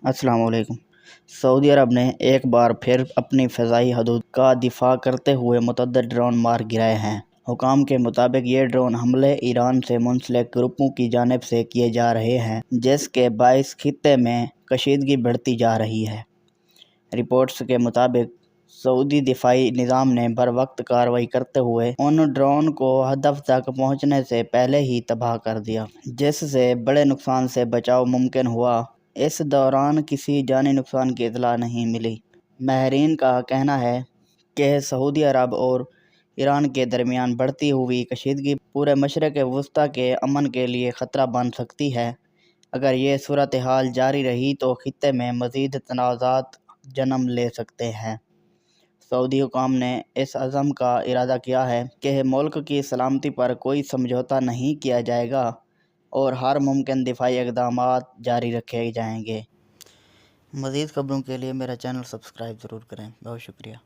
अस्सलाम वालेकुम। सऊदी अरब ने एक बार फिर अपनी फ़ज़ाई हदूद का दिफा करते हुए मुतअद्दिद ड्रोन मार गिराए हैं। हुकाम के मुताबिक ये ड्रोन हमले ईरान से मुंसलिक ग्रुपों की जानिब से किए जा रहे हैं, जिसके बाइस खित्ते में कशीदगी बढ़ती जा रही है। रिपोर्ट्स के मुताबिक सऊदी दिफाई निज़ाम ने बर वक्त कार्रवाई करते हुए उन ड्रोन को हदफ तक पहुँचने से पहले ही तबाह कर दिया, जिससे बड़े नुकसान से बचाव मुमकिन हुआ। इस दौरान किसी जानी नुकसान की इतला नहीं मिली। माहिरीन का कहना है कि सऊदी अरब और ईरान के दरमियान बढ़ती हुई कशीदगी पूरे मशरक़ वस्ती के अमन के लिए ख़तरा बन सकती है। अगर ये सूरत हाल जारी रही तो खित्ते में मज़ीद तनाज़ात जन्म ले सकते हैं। सऊदी हुकाम ने इस अज़म का इरादा किया है कि मुल्क की सलामती पर कोई समझौता नहीं किया जाएगा और हर मुमकिन दिफाई इक़दामात जारी रखे जाएंगे। मज़ीद ख़बरों के लिए मेरा चैनल सब्सक्राइब ज़रूर करें। बहुत शुक्रिया।